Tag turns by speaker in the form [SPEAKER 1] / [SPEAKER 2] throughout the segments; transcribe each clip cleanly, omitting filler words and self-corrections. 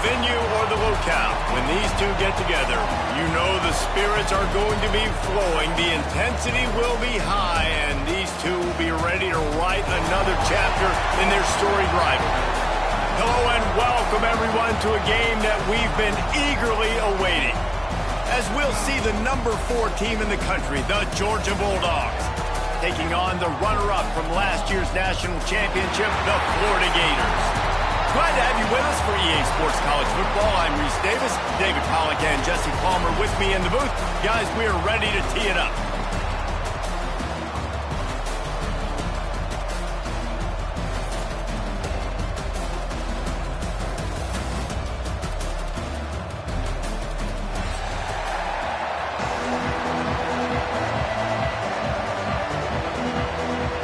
[SPEAKER 1] venue or the locale, when these two get together, you know the spirits are going to be flowing, the intensity will be high, and these two will be ready to write another chapter in their storied rivalry. Hello and welcome everyone to a game that we've been eagerly awaiting, as we'll see the number 4 team in the country, the Georgia Bulldogs, taking on the runner-up from last year's national championship, the Florida Gators. Glad to have you with us for EA Sports College Football. I'm Reese Davis, David Pollack and Jesse Palmer with me in the booth. Guys, we are ready to tee it up.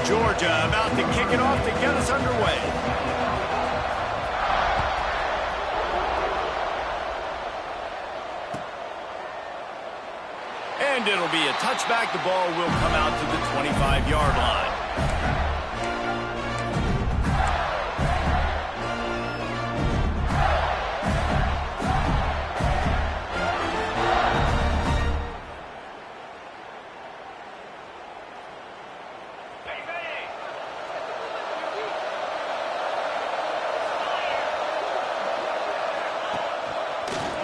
[SPEAKER 1] Georgia about to kick it off to get us underway. And it'll be a touchback. The ball will come out to the 25-yard line.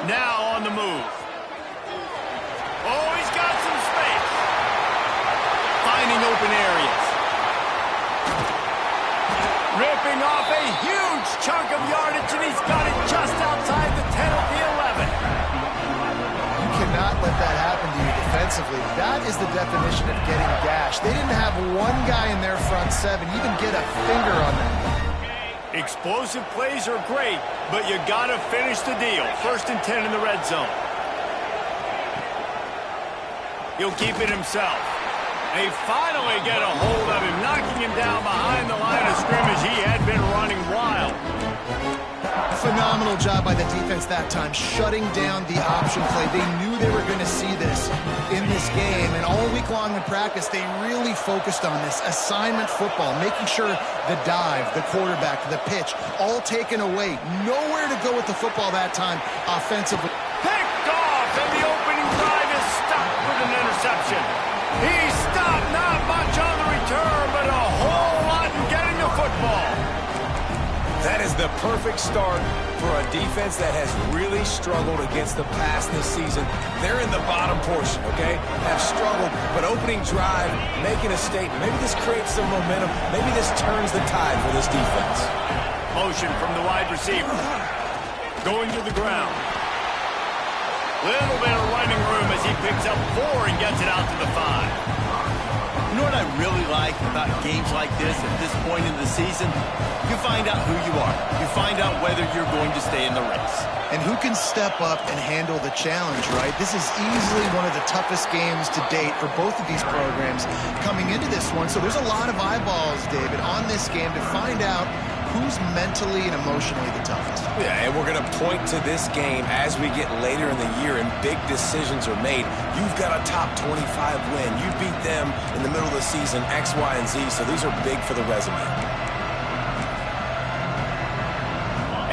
[SPEAKER 1] Now on the move. Oh, he's got some space. Finding open areas. Ripping off a huge chunk of yardage, and he's got it just outside the 10 of the 11.
[SPEAKER 2] You cannot let that happen to you defensively. That is the definition of getting gashed. They didn't have one guy in their front 7 even get a finger on that.
[SPEAKER 1] Explosive plays are great, but you got to finish the deal. 1st and 10 in the red zone. He'll keep it himself. They finally get a hold of him, knocking him down behind the line of scrimmage. He had been running wild.
[SPEAKER 2] Phenomenal job by the defense that time, shutting down the option play. They knew they were going to see this in this game, and all week long in practice, they really focused on this assignment football, making sure the dive, the quarterback, the pitch, all taken away. Nowhere to go with the football that time offensively.
[SPEAKER 1] Picked off, and the opening drive is stopped with an interception. He stopped, not much on the return, but a whole lot in getting the football.
[SPEAKER 3] That is the perfect start for a defense that has really struggled against the pass this season. They're in the bottom portion, okay? Have struggled, but opening drive, making a statement. Maybe this creates some momentum. Maybe this turns the tide for this defense.
[SPEAKER 1] Motion from the wide receiver. Going to the ground. Little bit of running room as he picks up 4 and gets it out to the 5.
[SPEAKER 4] You know what I really like about games like this at this point in the season? You find out who you are. You find out whether you're going to stay in the race.
[SPEAKER 2] And who can step up and handle the challenge, right? This is easily one of the toughest games to date for both of these programs coming into this one. So there's a lot of eyeballs, David, on this game to find out who's mentally and emotionally the toughest.
[SPEAKER 3] Yeah, and we're going to point to this game as we get later in the year and big decisions are made. You've got a top 25 win. You beat them in the middle of the season, X, Y, and Z, so these are big for the resume.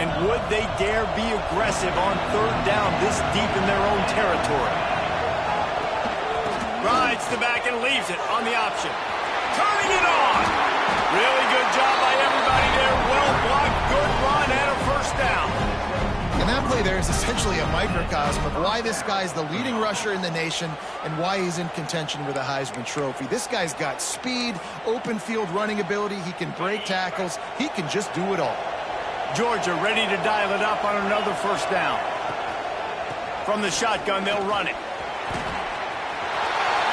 [SPEAKER 1] And would they dare be aggressive on 3rd down this deep in their own territory? Rides the back and leaves it on the option. Turning it on! Really good job by everybody there. Well blocked, good run, and a 1st down.
[SPEAKER 2] And that play there is essentially a microcosm of why this guy's the leading rusher in the nation and why he's in contention with a Heisman Trophy. This guy's got speed, open field running ability. He can break tackles. He can just do it all.
[SPEAKER 1] Georgia ready to dial it up on another 1st down. From the shotgun, they'll run it.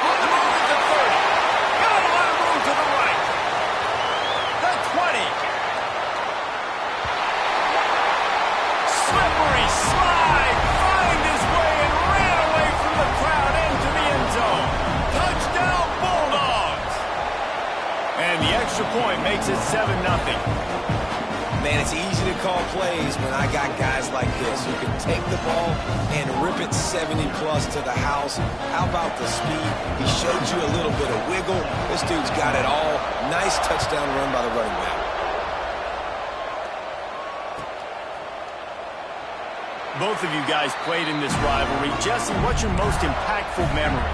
[SPEAKER 1] On the move at the 30. Got a lot of room to the right. The 20. Slippery slide. Find his way and ran away from the crowd into the end zone. Touchdown, Bulldogs. And the extra point makes it 7-0.
[SPEAKER 3] Man, it's easy to call plays when I got guys like this who can take the ball and rip it 70-plus to the house. How about the speed? He showed you a little bit of wiggle. This dude's got it all. Nice touchdown run by the running back.
[SPEAKER 1] Both of you guys played in this rivalry. Jesse, what's your most impactful memory?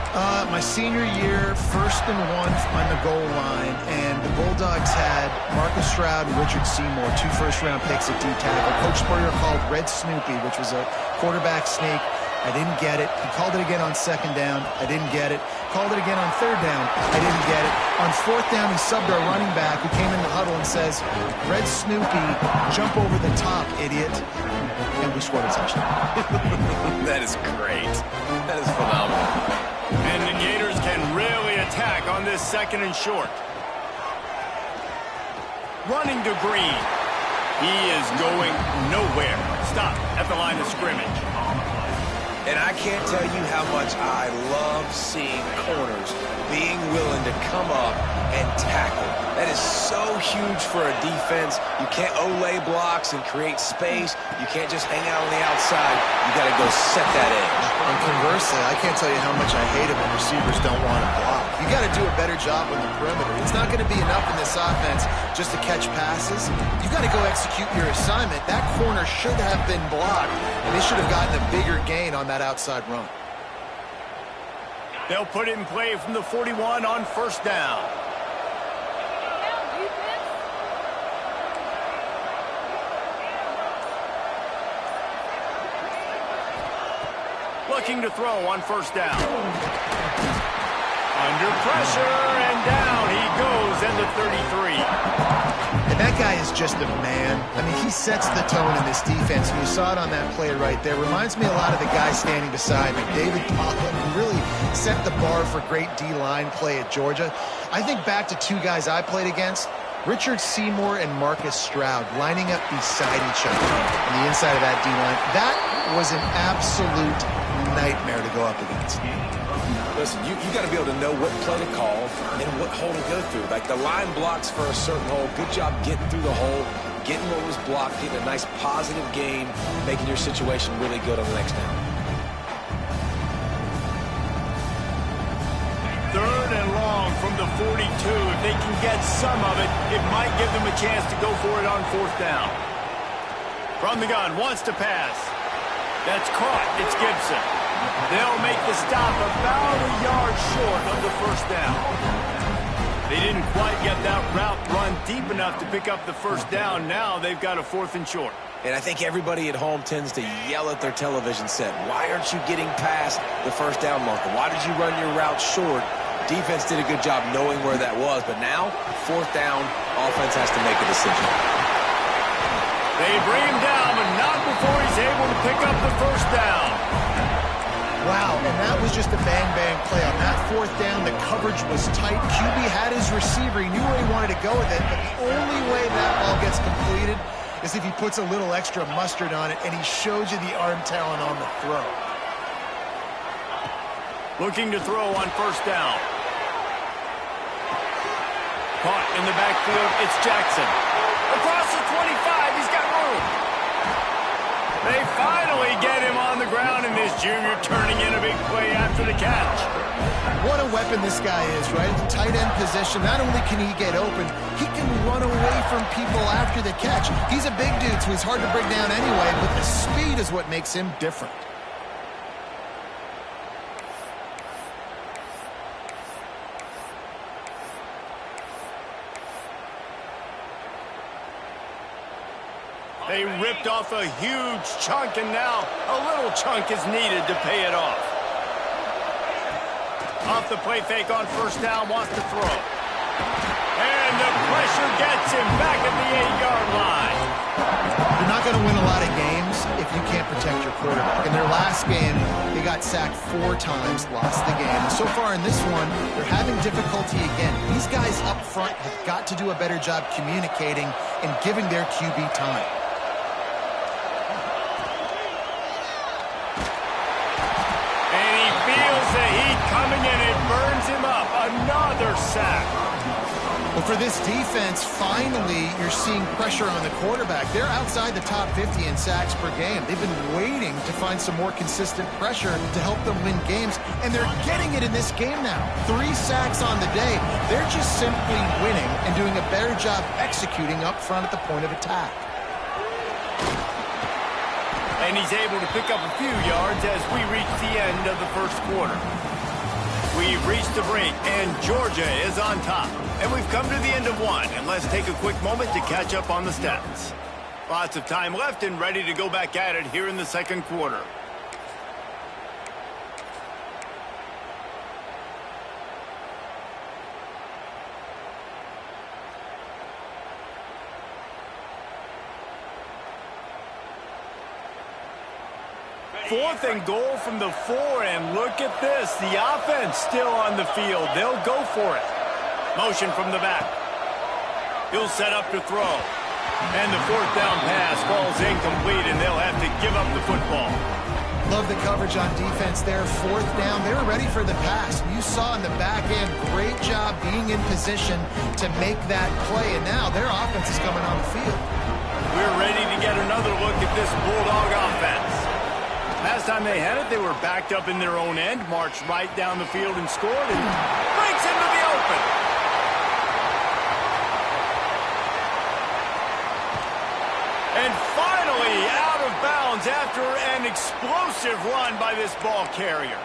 [SPEAKER 2] My senior year, 1st and 1 on the goal line, and the Bulldogs had Marcus Stroud and Richard Seymour, 2 first-round picks at D-tackle. Coach Spurrier called Red Snoopy, which was a quarterback sneak. I didn't get it. He called it again on 2nd down. I didn't get it. Called it again on 3rd down. I didn't get it. On 4th down, he subbed our running back who came in the huddle and says, Red Snoopy, jump over the top, idiot. And we scored a touchdown.
[SPEAKER 3] That is great. That is phenomenal.
[SPEAKER 1] And the Gators can really attack on this 2nd and short. Running to Green. He is going nowhere. Stop at the line of scrimmage.
[SPEAKER 3] And I can't tell you how much I love seeing corners being willing to come up and tackle. That is so huge for a defense. You can't olay blocks and create space. You can't just hang out on the outside. You got to go set that edge.
[SPEAKER 2] And conversely, I can't tell you how much I hate it when receivers don't want to block. You got to do a better job on the perimeter. It's not going to be enough in this offense just to catch passes. You got to go execute your assignment. That corner should have been blocked, and they should have gotten a bigger gain on that outside run.
[SPEAKER 1] They'll put it in play from the 41 on 1st down. Looking to throw on 1st down. Under pressure, and down he goes at the 33.
[SPEAKER 2] And that guy is just a man. I mean, he sets the tone in this defense, and you saw it on that play right there. Reminds me a lot of the guy standing beside me, David Pollack, who really set the bar for great D-line play at Georgia. I think back to 2 guys I played against, Richard Seymour and Marcus Stroud, lining up beside each other on the inside of that D-line. That was an absolute nightmare to go up against.
[SPEAKER 3] Listen, you got to be able to know what play to call and what hole to go through. Like the line blocks for a certain hole. Good job getting through the hole, getting what was blocked, getting a nice positive gain, making your situation really good on the next down.
[SPEAKER 1] 3rd and long from the 42. If they can get some of it, it might give them a chance to go for it on 4th down. From the gun, wants to pass. That's caught. It's Gibson. They'll make the stop about a yard short of the 1st down. They didn't quite get that route run deep enough to pick up the 1st down. Now they've got a 4th and short.
[SPEAKER 3] And I think everybody at home tends to yell at their television set, why aren't you getting past the 1st down marker? Why did you run your route short? Defense did a good job knowing where that was, but now, 4th down, offense has to make a decision.
[SPEAKER 1] They bring him down, but not before he's able to pick up the 1st down.
[SPEAKER 2] Wow, and that was just a bang-bang play. On that 4th down, the coverage was tight. QB had his receiver. He knew where he wanted to go with it, but the only way that ball gets completed is if he puts a little extra mustard on it, and he shows you the arm talent on the throw.
[SPEAKER 1] Looking to throw on 1st down. Caught in the backfield, it's Jackson. Across the 25, he's got room. They finally get him on the ground, and this junior turning in a big play after the catch.
[SPEAKER 2] What a weapon this guy is, right? At the tight end position, not only can he get open, he can run away from people after the catch. He's a big dude, so he's hard to bring down anyway, but the speed is what makes him different.
[SPEAKER 1] They ripped off a huge chunk, and now a little chunk is needed to pay it off. Off the play fake on 1st down, wants to throw. And the pressure gets him back at the 8-yard line.
[SPEAKER 2] You're not going to win a lot of games if you can't protect your quarterback. In their last game, they got sacked 4 times, lost the game. And so far in this one, they're having difficulty again. These guys up front have got to do a better job communicating and giving their QB time.
[SPEAKER 1] Coming in, it burns him up. Another sack.
[SPEAKER 2] Well, for this defense, finally, you're seeing pressure on the quarterback. They're outside the top 50 in sacks per game. They've been waiting to find some more consistent pressure to help them win games, and they're getting it in this game now. 3 sacks on the day. They're just simply winning and doing a better job executing up front at the point of attack.
[SPEAKER 1] And he's able to pick up a few yards as we reach the end of the first quarter. We've reached the break, and Georgia is on top. And we've come to the end of one, and let's take a quick moment to catch up on the stats. Lots of time left and ready to go back at it here in the second quarter. Fourth and goal from the 4, and look at this. The offense still on the field. They'll go for it. Motion from the back. He'll set up to throw. And the fourth down pass falls incomplete, and they'll have to give up the football.
[SPEAKER 2] Love the coverage on defense there. Fourth down. They were ready for the pass. You saw in the back end, great job being in position to make that play, and now their offense is coming on the field.
[SPEAKER 1] We're ready to get another look at this Bulldog offense. Last time they had it, they were backed up in their own end, marched right down the field and scored, and breaks into the open. And finally out of bounds after an explosive run by this ball carrier.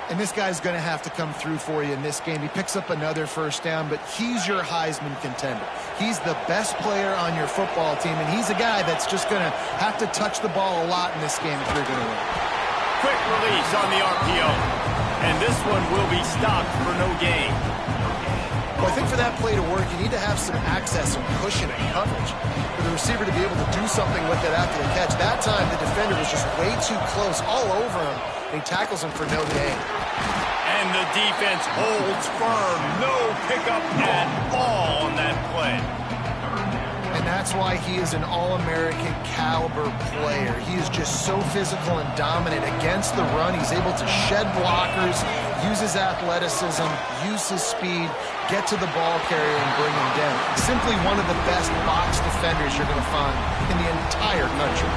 [SPEAKER 2] And this guy's going to have to come through for you in this game. He picks up another first down, but he's your Heisman contender. He's the best player on your football team, and he's a guy that's just going to have to touch the ball a lot in this game if you're going to win.
[SPEAKER 1] Quick release on the RPO. And this one will be stopped for no gain.
[SPEAKER 2] Well, I think for that play to work, you need to have some access, some cushion and coverage for the receiver to be able to do something with it after the catch. That time, the defender was just way too close, all over him, and he tackles him for no gain.
[SPEAKER 1] And the defense holds firm. No pickup at all on that play.
[SPEAKER 2] And that's why he is an All-American caliber player. He is just so physical and dominant against the run. He's able to shed blockers, use his athleticism, use his speed, get to the ball carrier and bring him down. Simply one of the best box defenders you're going to find in the entire country.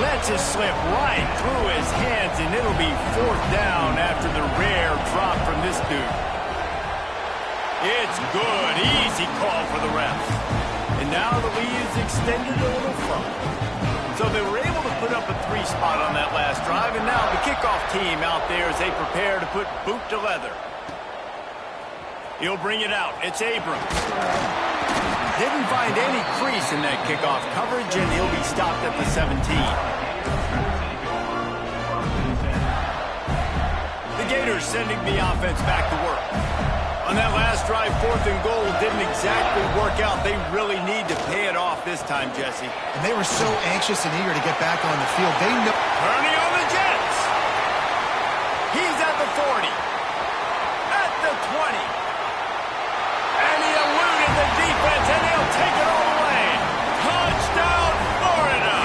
[SPEAKER 1] Lets it slip right through his hands, and it'll be fourth down after the rare drop from this dude. It's good. Easy call for the refs. And now the lead is extended a little further. So they were able to put up a 3 spot on that last drive, and now the kickoff team out there as they prepare to put boot to leather. He'll bring it out. It's Abrams. Didn't find any crease in that kickoff coverage, and he'll be stopped at the 17. The Gators sending the offense back to work. On that last drive, fourth and goal didn't exactly work out. They really need to pay it off this time, Jesse.
[SPEAKER 2] And they were so anxious and eager to get back on the field. They know.
[SPEAKER 1] Turning on the Jets. He's at the 40. At the 20. And he eluded the defense, and he'll take it all the way. Touchdown, Florida.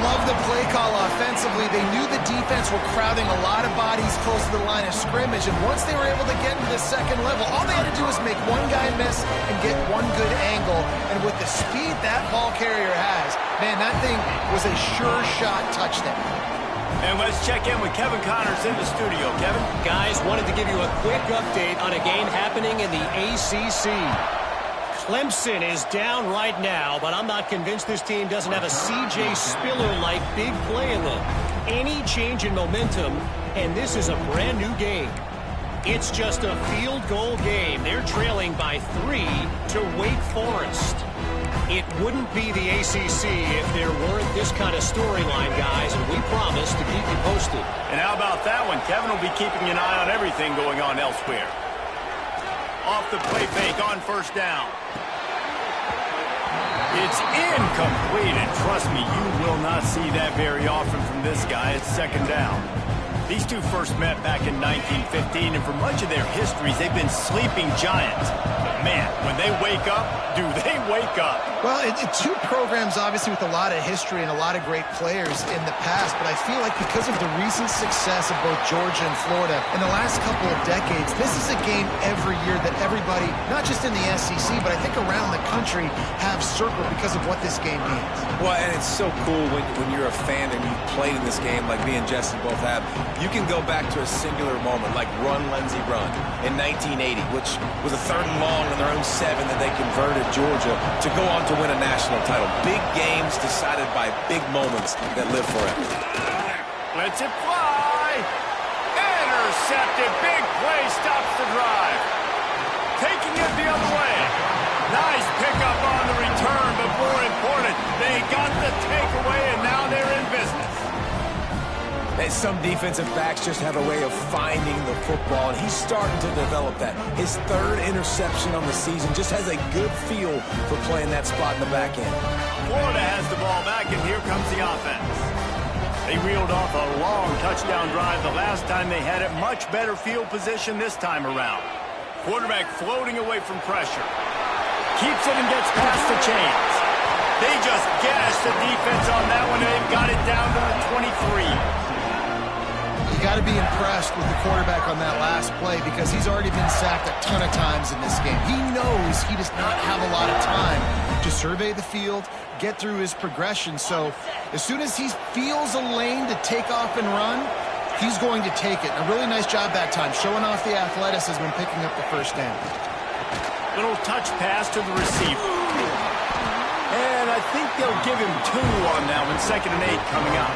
[SPEAKER 2] Love the play call offensively. They knew the defense were crowding a lot of bodies close to the line of scrimmage, and once they were able to get into the second level, all they had to do was make one guy miss and get one good angle. And with the speed that ball carrier has, man, that thing was a sure shot touchdown.
[SPEAKER 1] And let's check in with Kevin Connors in the studio. Kevin?
[SPEAKER 5] Guys, wanted to give you a quick update on a game happening in the ACC. Clemson is down right now, but I'm not convinced this team doesn't have a C.J. Spiller-like big play in them. Any change in momentum, and this is a brand new game. It's just a field goal game. They're trailing by 3 to Wake Forest. It wouldn't be the ACC if there weren't this kind of storyline, guys, and we promise to keep you posted.
[SPEAKER 1] And how about that one? Kevin will be keeping an eye on everything going on elsewhere. Off the play fake on first down. It's incomplete, and trust me, you will not see that very often from this guy. It's second down. These two first met back in 1915, and for much of their histories, they've been sleeping giants. But man, when they wake up, do they wake up?
[SPEAKER 2] Well, two programs, obviously, with a lot of history and a lot of great players in the past, but I feel like because of the recent success of both Georgia and Florida in the last couple of decades, this is a game every year that everybody, not just in the SEC, but I think around the country, have circled because of what this game means.
[SPEAKER 3] Well, and it's so cool when you're a fan and you played in this game like me and Jesse both have. You can go back to a singular moment, like Run, Lindsey, Run in 1980, which was a 3rd and long, and in their own 7 that they converted Georgia to go on to win a national title. Big games decided by big moments that live forever.
[SPEAKER 1] Lets it fly. Intercepted. Big play stops the drive. Taking it the other way. Nice pickup on the return, but more important, they got the takeaway, and now they're in business.
[SPEAKER 3] And some defensive backs just have a way of finding the football, and he's starting to develop that. His 3rd interception on the season, just has a good feel for playing that spot in the back end.
[SPEAKER 1] Florida has the ball back, and here comes the offense. They reeled off a long touchdown drive the last time they had it. Much better field position this time around. Quarterback floating away from pressure. Keeps it and gets past the chains. They just gashed the defense on that one, and they've got it down to the 23.
[SPEAKER 2] You got to be impressed with the quarterback on that last play because he's already been sacked a ton of times in this game. He knows he does not have a lot of time to survey the field, get through his progression. So as soon as he feels a lane to take off and run, he's going to take it. A really nice job that time, showing off the athleticism and picking up the first down.
[SPEAKER 1] Little touch pass to the receiver. And I think they'll give him 2 on that one. 2nd and 8 coming up.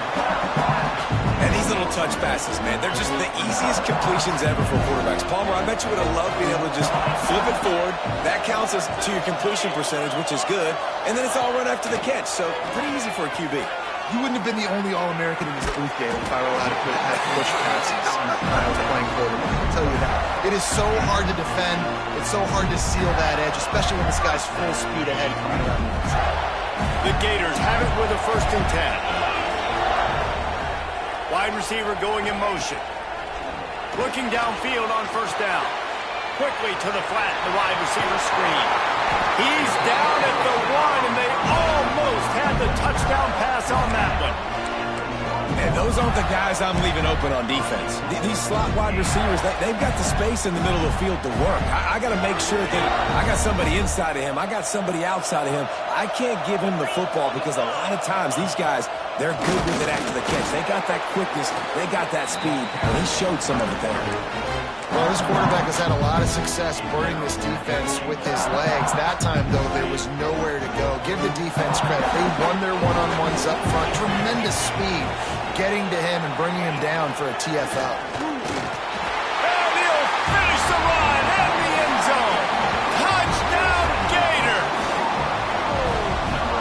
[SPEAKER 3] And these little touch passes, man, they're just the easiest completions ever for quarterbacks. Palmer, I bet you would have loved being able to just flip it forward. That counts as to your completion percentage, which is good. And then it's all run after the catch. So pretty easy for a QB.
[SPEAKER 2] You wouldn't have been the only All-American in this booth game if I were allowed to push passes when I was playing quarterback. I'll tell you that. It is so hard to defend. It's so hard to seal that edge, especially when this guy's full speed ahead coming around the inside.
[SPEAKER 1] The Gators have it with a 1st and 10. Wide receiver going in motion. Looking downfield on 1st down. Quickly to the flat, the wide receiver screen. He's down at the 1, and they almost had the touchdown pass on that one.
[SPEAKER 3] And those aren't the guys I'm leaving open on defense. These slot wide receivers, they've got the space in the middle of the field to work. I got to make sure that I got somebody inside of him. I got somebody outside of him. I can't give him the football because a lot of times these guys, they're good with it after the catch. They got that quickness. They got that speed. And he showed some of it there.
[SPEAKER 2] Well, this quarterback has had a lot of success burning this defense with his legs. That time, though, there was nowhere to go. Give the defense credit. They won their one-on-ones up front. Tremendous speed getting to him and bringing him down for a TFL.
[SPEAKER 1] And he'll finish the run in the end zone. Touchdown, Gator!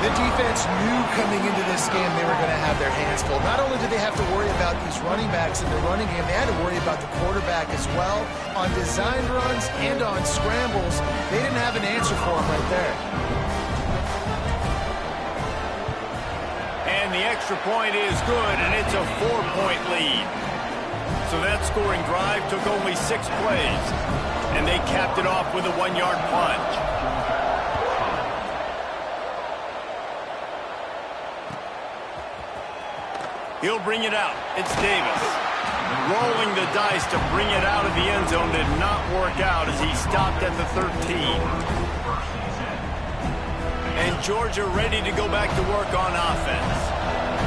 [SPEAKER 2] The defense knew coming into this game they were going to have their hands full. Not only did they have to worry about these running backs in the running game, they had to worry about the quarterback as well. On design runs and on scrambles, they didn't have an answer for him right there.
[SPEAKER 1] And the extra point is good, and it's a 4-point lead. So that scoring drive took only 6 plays, and they capped it off with a 1-yard plunge. He'll bring it out. It's Davis. Rolling the dice to bring it out of the end zone did not work out as he stopped at the 13. And Georgia ready to go back to work on offense.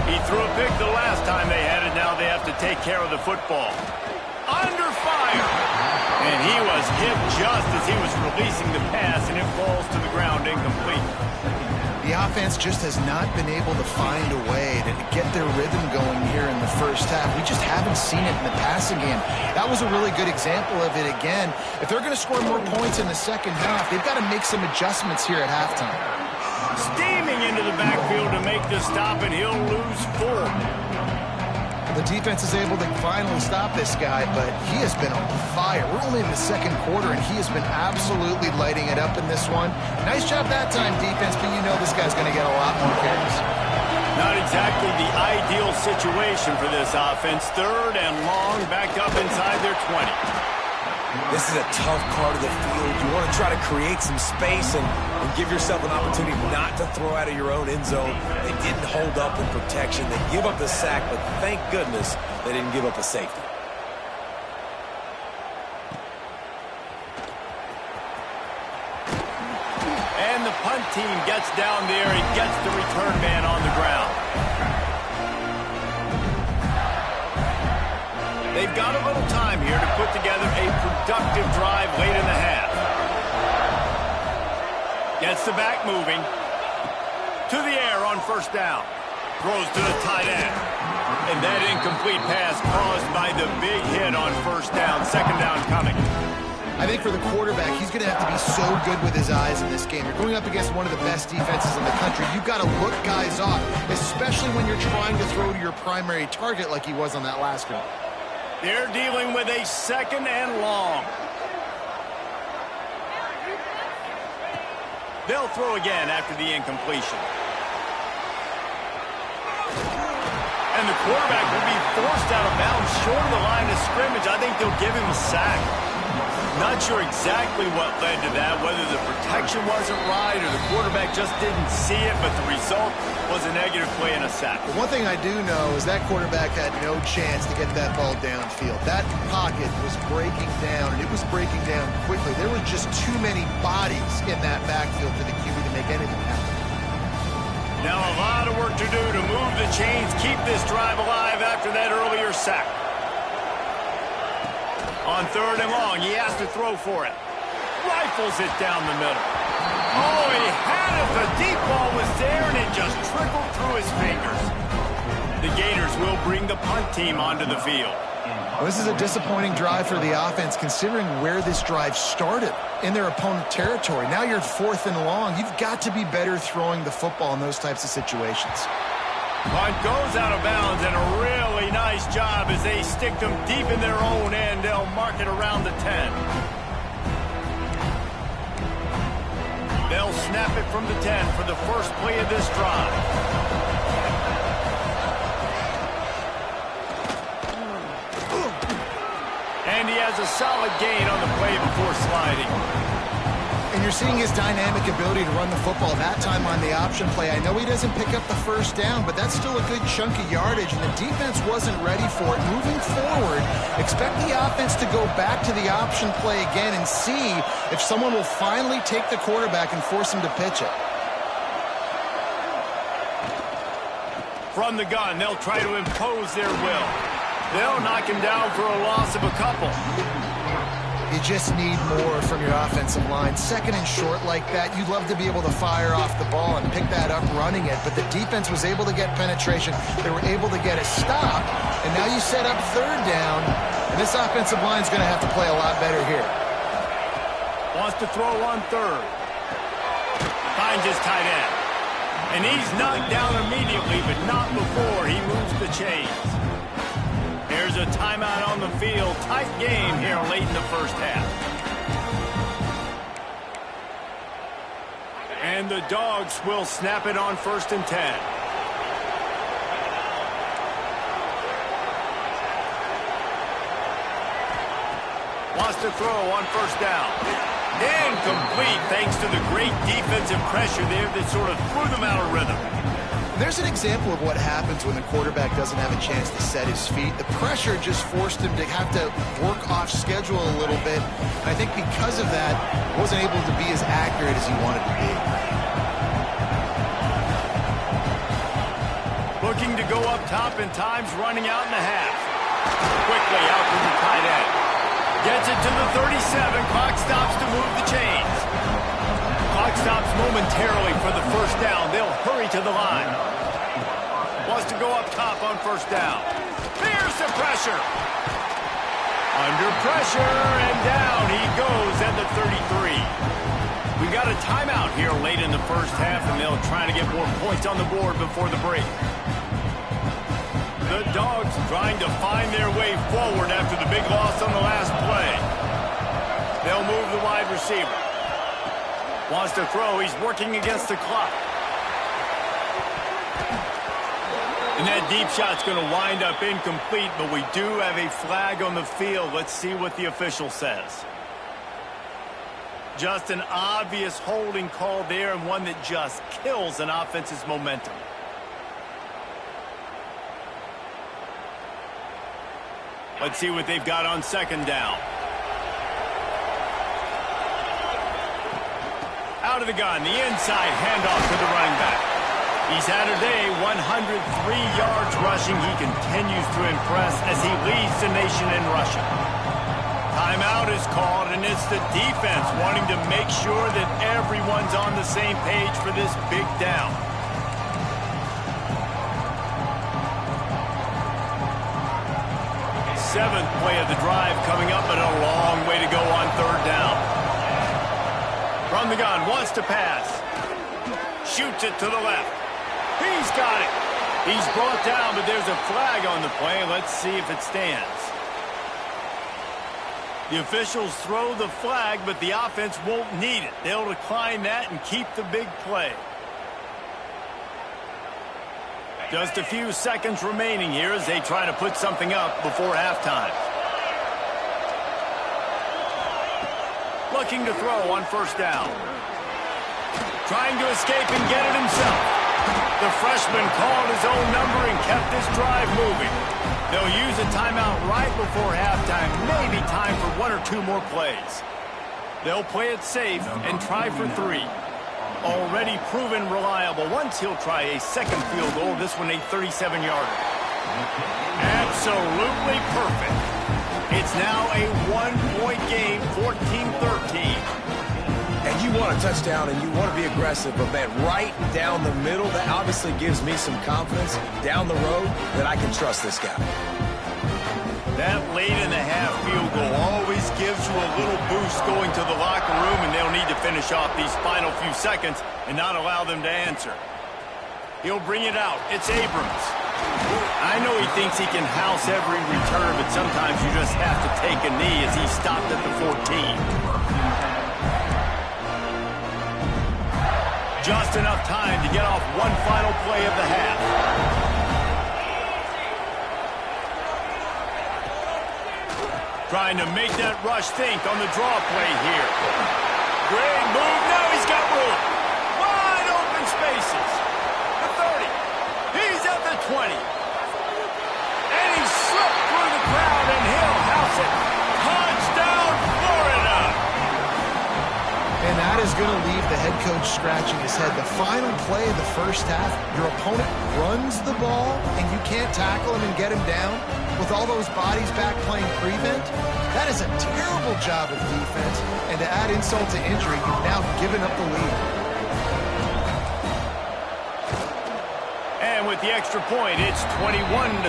[SPEAKER 1] He threw a pick the last time they had it. Now they have to take care of the football. Under fire. And he was hit just as he was releasing the pass, and it falls to the ground incomplete.
[SPEAKER 2] The offense just has not been able to find a way to get their rhythm going here in the first half. We just haven't seen it in the passing game. That was a really good example of it again. If they're going to score more points in the second half, they've got to make some adjustments here at halftime.
[SPEAKER 1] Steaming into the backfield to make the stop, and he'll lose 4.
[SPEAKER 2] The defense is able to finally stop this guy, but he has been on fire. We're only in the second quarter, and he has been absolutely lighting it up in this one. Nice job that time, defense, but you know this guy's going to get a lot more carries.
[SPEAKER 1] Not exactly the ideal situation for this offense. 3rd and long, back up inside their 20.
[SPEAKER 3] This is a tough part of the field. You want to try to create some space and give yourself an opportunity not to throw out of your own end zone. They didn't hold up in protection. They give up the sack, but thank goodness they didn't give up a safety.
[SPEAKER 1] And the punt team gets down there and gets the return man on the ground. They've got a little time here to put together a productive drive late in the half. Gets the back moving. To the air on first down. Throws to the tight end. And that incomplete pass caused by the big hit on first down. Second down coming.
[SPEAKER 2] I think for the quarterback, he's going to have to be so good with his eyes in this game. You're going up against one of the best defenses in the country. You've got to look guys off, especially when you're trying to throw to your primary target like he was on that last one.
[SPEAKER 1] They're dealing with a second and long. They'll throw again after the incompletion. And the quarterback will be forced out of bounds short of the line of scrimmage. I think they'll give him a sack. Not sure exactly what led to that, whether the protection wasn't right or the quarterback just didn't see it, but the result was a negative play and a sack.
[SPEAKER 2] But one thing I do know is that quarterback had no chance to get that ball downfield. That pocket was breaking down, and it was breaking down quickly. There were just too many bodies in that backfield for the QB to make anything happen.
[SPEAKER 1] Now a lot of work to do to move the chains, keep this drive alive after that earlier sack. On third and long, he has to throw for it. Rifles it down the middle. Oh, he had it. The deep ball was there, and it just trickled through his fingers. The Gators will bring the punt team onto the field.
[SPEAKER 2] Well, this is a disappointing drive for the offense, considering where this drive started in their opponent territory. Now you're at fourth and long. You've got to be better throwing the football in those types of situations.
[SPEAKER 1] Punt goes out of bounds, and a really nice job as they stick them deep in their own end. They'll mark it around the 10. They'll snap it from the 10 for the first play of this drive. And he has a solid gain on the play before sliding.
[SPEAKER 2] And you're seeing his dynamic ability to run the football, that time on the option play. I know he doesn't pick up the first down, but that's still a good chunk of yardage, and the defense wasn't ready for it. Moving forward, expect the offense to go back to the option play again and see if someone will finally take the quarterback and force him to pitch it.
[SPEAKER 1] From the gun, they'll try to impose their will. They'll knock him down for a loss of a couple.
[SPEAKER 2] You just need more from your offensive line. Second and short like that, you'd love to be able to fire off the ball and pick that up running it, but the defense was able to get penetration. They were able to get a stop, and now you set up third down, and this offensive line is going to have to play a lot better here.
[SPEAKER 1] Wants to throw on third. Finds his tight end. And he's knocked down immediately, but not before he moves the chains. There's a timeout on the field. Tight game here late in the first half. And the Dogs will snap it on 1st and 10. Wants to throw on first down. Incomplete thanks to the great defensive pressure there that sort of threw them out of rhythm.
[SPEAKER 2] There's an example of what happens when the quarterback doesn't have a chance to set his feet. The pressure just forced him to have to work off schedule a little bit. And I think because of that, wasn't able to be as accurate as he wanted to be.
[SPEAKER 1] Looking to go up top, and time's running out in the half. Quickly out to the tight end. Gets it to the 37. Clock stops to move the chains. Clock stops momentarily for the first down. They'll hurry to the line. Wants to go up top on first down. There's the pressure. Under pressure, and down he goes at the 33. We got a timeout here late in the first half, and they'll try to get more points on the board before the break. The Dogs trying to find their way forward after the big loss on the last play. They'll move the wide receiver. Wants to throw. He's working against the clock. And that deep shot's going to wind up incomplete, but we do have a flag on the field. Let's see what the official says. Just an obvious holding call there, and one that just kills an offense's momentum. Let's see what they've got on second down. Out of the gun, the inside handoff to the running back. He's had a day, 103 yards rushing. He continues to impress as he leads the nation in rushing. Timeout is called, and it's the defense wanting to make sure that everyone's on the same page for this big down. Seventh play of the drive coming up, but a long way to go on third down. From the gun, wants to pass. Shoots it to the left. He's got it. He's brought down, but there's a flag on the play. Let's see if it stands. The officials throw the flag, but the offense won't need it. They'll decline that and keep the big play. Just a few seconds remaining here as they try to put something up before halftime. Looking to throw on first down. Trying to escape and get it himself. The freshman called his own number and kept this drive moving. They'll use a timeout right before halftime, maybe time for one or two more plays. They'll play it safe and try for 3. Already proven reliable. Once he'll try a second field goal, this one a 37-yarder. Absolutely perfect. It's now a 1-point game, 14-13.
[SPEAKER 3] And you want a touchdown and you want to be aggressive, but man, right down the middle, that obviously gives me some confidence down the road that I can trust this guy.
[SPEAKER 1] That late-in-the-half field goal always gives you a little boost going to the locker room, and they'll need to finish off these final few seconds and not allow them to answer. He'll bring it out. It's Abrams. I know he thinks he can house every return, but sometimes you just have to take a knee as he stopped at the 14. Just enough time to get off one final play of the half. Trying to make that rush think on the draw play here. Great move. Now he's got room. Wide open spaces. The 30. He's at the 20. And he slipped through the crowd, and he'll house it. Touchdown, Florida.
[SPEAKER 2] And that is going to leave the head coach scratching his head. The final play of the first half, your opponent runs the ball, and you can't tackle him and get him down with all those bodies back playing prevent. That is a terrible job of defense, and to add insult to injury, you've now given up the lead.
[SPEAKER 1] And with the extra point, it's 21-13.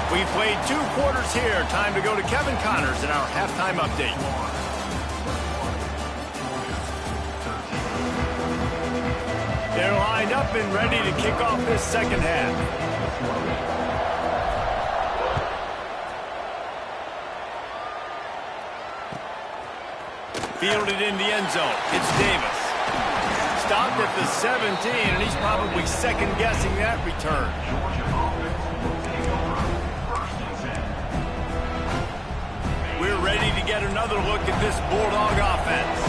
[SPEAKER 1] We've played 2 quarters here. Time to go to Kevin Connors in our halftime update. They're lined up and ready to kick off this second half. Fielded in the end zone. It's Davis. Stopped at the 17, and he's probably second-guessing that return. We're ready to get another look at this Bulldog offense.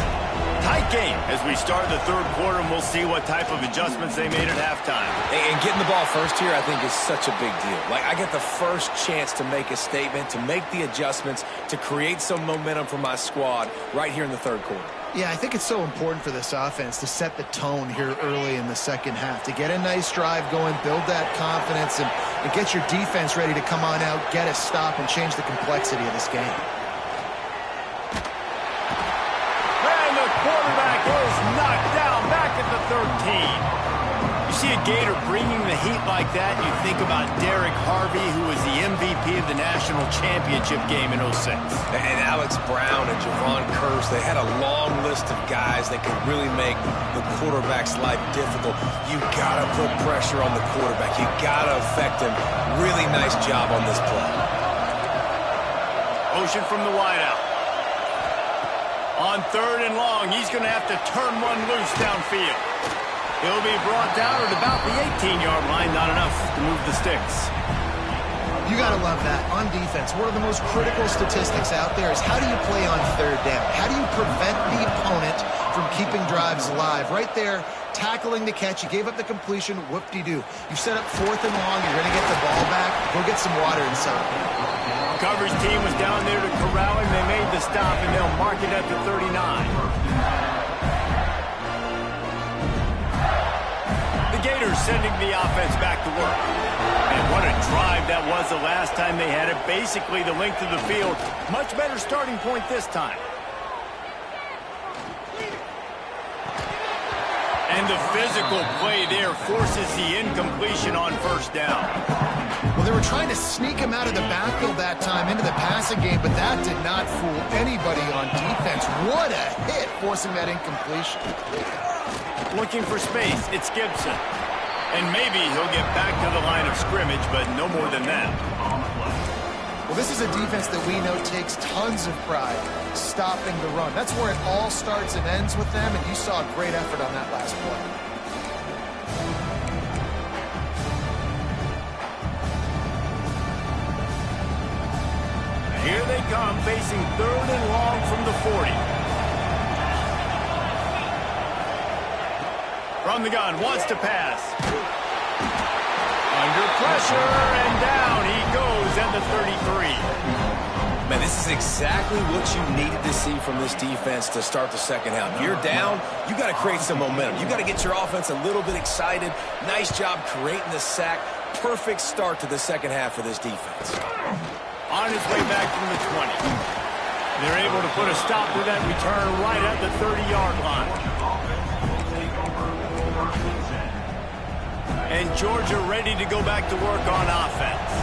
[SPEAKER 1] Tight game as we start the third quarter, and we'll see what type of adjustments they made at halftime.
[SPEAKER 3] And getting the ball first here, I think, is such a big deal. Like, I get the first chance to make a statement, to make the adjustments, to create some momentum for my squad right here in the third quarter.
[SPEAKER 2] Yeah, I think it's so important for this offense to set the tone here early in the second half, to get a nice drive going, build that confidence, and get your defense ready to come on out, get a stop, and change the complexity of this game.
[SPEAKER 1] Quarterback is knocked down back at the 13. You see a Gator bringing the heat like that, you think about Derek Harvey, who was the MVP of the national championship game in 06.
[SPEAKER 3] And Alex Brown and Javon Curse, they had a long list of guys that could really make the quarterback's life difficult. You got to put pressure on the quarterback. You got to affect him. Really nice job on this play.
[SPEAKER 1] Motion from the wideout. On third and long, he's going to have to turn one loose downfield. He'll be brought down at about the 18-yard line, not enough to move the sticks.
[SPEAKER 2] You got to love that. On defense, one of the most critical statistics out there is how do you play on third down? How do you prevent the opponent from keeping drives alive? Right there, tackling the catch. You gave up the completion. Whoop-de-doo. You set up fourth and long. You're going to get the ball back. Go get some water inside.
[SPEAKER 1] Coverage team was down there to corral him. They made the stop, and they'll mark it at the 39. The Gators sending the offense back to work. And What a drive that was the last time they had it. Basically the length of the field. Much better starting point this time. And the physical play there forces the incompletion on first down.
[SPEAKER 2] Well, they were trying to sneak him out of the backfield that time into the passing game, but that did not fool anybody on defense. What a hit, forcing that incompletion.
[SPEAKER 1] Looking for space, it's Gibson. And maybe he'll get back to the line of scrimmage, but no more than that.
[SPEAKER 2] Well, this is a defense that we know takes tons of pride stopping the run. That's where it all starts and ends with them, and you saw a great effort on that last play.
[SPEAKER 1] Here they come, facing 3rd and long from the 40. From the gun, wants to pass. Under pressure, and down he goes at the 33.
[SPEAKER 3] Man, this is exactly what you needed to see from this defense to start the second half. You're down, you got to create some momentum. You got to get your offense a little bit excited. Nice job creating the sack. Perfect start to the second half for this defense.
[SPEAKER 1] On his way back from the 20. They're able to put a stop to that return right at the 30-yard line. And Georgia ready to go back to work on offense.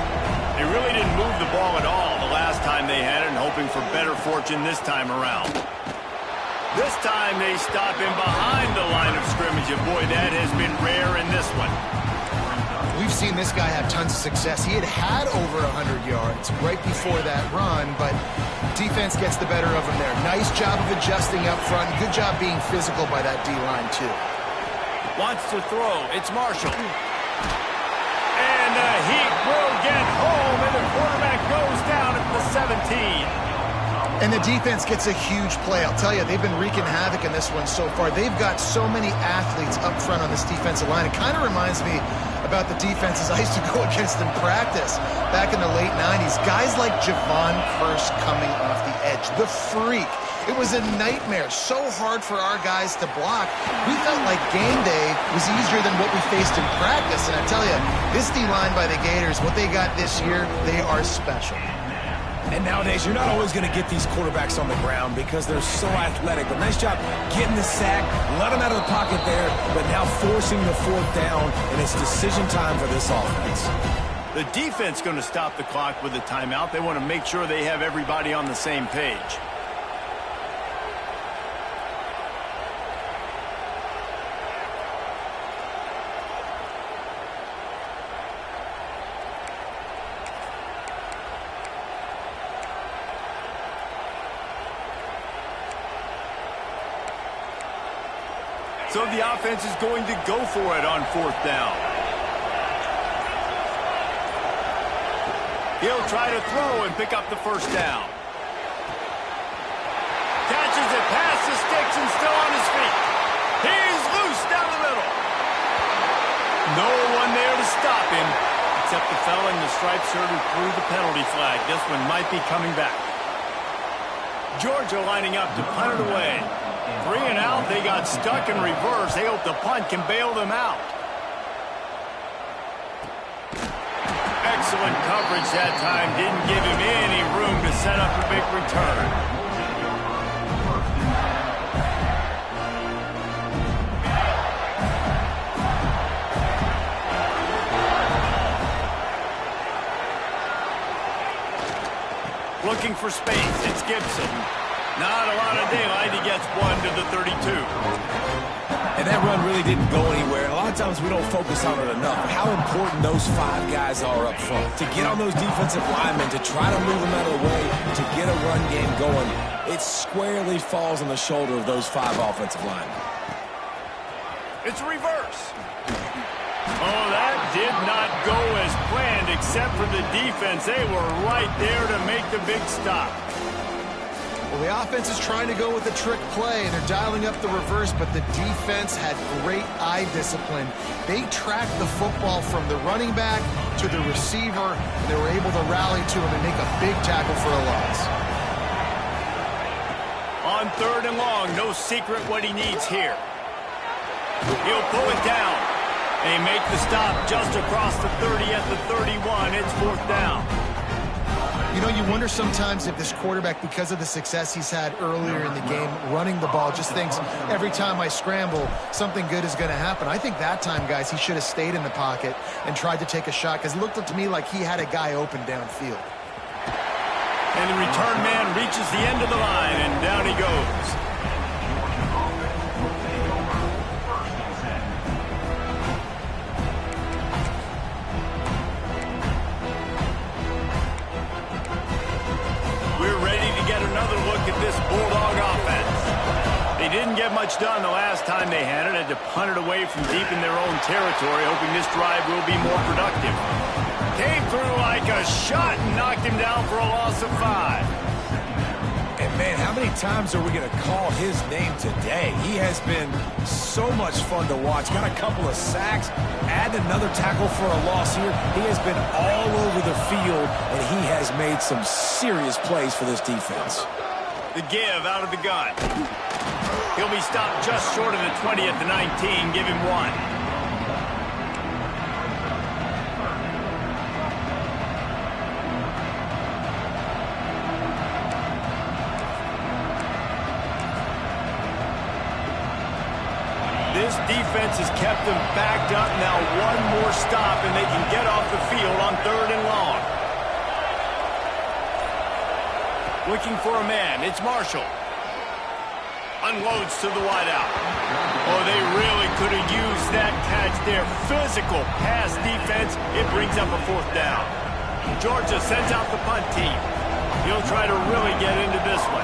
[SPEAKER 1] They really didn't move the ball at all the last time they had it, and hoping for better fortune this time around. This time they stop him behind the line of scrimmage, and boy, that has been rare in this one.
[SPEAKER 2] We've seen this guy have tons of success. He had over 100 yards right before that run, but defense gets the better of him there. Nice job of adjusting up front. Good job being physical by that D-line, too.
[SPEAKER 1] Wants to throw. It's Marshall. And the Heat will get home, and the quarterback goes down at the 17.
[SPEAKER 2] And the defense gets a huge play. I'll tell you, they've been wreaking havoc in this one so far. They've got so many athletes up front on this defensive line. It kind of reminds me about the defenses I used to go against in practice back in the late 90s. Guys like Javon Curse coming off the edge. The freak. It was a nightmare. So hard for our guys to block. We felt like game day was easier than what we faced in practice. And I tell you, this D-line by the Gators, what they got this year, they are special.
[SPEAKER 3] And nowadays, you're not always going to get these quarterbacks on the ground because they're so athletic. But nice job getting the sack, let them out of the pocket there, but now forcing the 4th down, and it's decision time for this offense.
[SPEAKER 1] The defense going to stop the clock with a timeout. They want to make sure they have everybody on the same page. So the offense is going to go for it on 4th down. He'll try to throw and pick up the 1st down. Catches it past the sticks and still on his feet. He's loose down the middle. No one there to stop him, except the fella in the striped shirt who threw the penalty flag. This one might be coming back. Georgia lining up to punt it away. 3 and out, they got stuck in reverse. They hope the punt can bail them out. Excellent coverage that time. Didn't give him any room to set up a big return. Looking for space. It's Gibson. Not a lot of daylight. He gets 1 to the 32.
[SPEAKER 3] And that run really didn't go anywhere. And a lot of times we don't focus on it enough. How important those 5 guys are up front. To get on those defensive linemen, to try to move them out of the way, to get a run game going, it squarely falls on the shoulder of those 5 offensive linemen.
[SPEAKER 1] It's a reverse. Oh, that did not go as planned, except for the defense. They were right there to make the big stop.
[SPEAKER 2] Well, the offense is trying to go with a trick play, and they're dialing up the reverse, but the defense had great eye discipline. They tracked the football from the running back to the receiver, and they were able to rally to him and make a big tackle for a loss.
[SPEAKER 1] On 3rd and long, no secret what he needs here. He'll pull it down. They make the stop just across the 30 at the 31. It's 4th down.
[SPEAKER 2] You know, you wonder sometimes if this quarterback, because of the success he's had earlier in the game, running the ball, just thinks every time I scramble, something good is going to happen. I think that time, guys, he should have stayed in the pocket and tried to take a shot, because it looked to me like he had a guy open downfield.
[SPEAKER 1] And the return man reaches the end of the line, and down he goes. Another look at this Bulldog offense. They didn't get much done the last time they had it. Had to punt it away from deep in their own territory, hoping this drive will be more productive. Came through like a shot and knocked him down for a loss of 5.
[SPEAKER 3] And, man, how many times are we going to call his name today? He has been so much fun to watch. Got a couple of sacks, add another tackle for a loss here. He has been all over the field, and he has made some serious plays for this defense.
[SPEAKER 1] The give out of the gun. He'll be stopped just short of the 20 at the 19. Give him 1. This defense has kept them backed up. Now one more stop, and they can get off the field on 3rd and long. Looking for a man. It's Marshall. Unloads to the wideout. Oh, they really could have used that catch there. Physical pass defense. It brings up a 4th down. Georgia sends out the punt team. He'll try to really get into this one.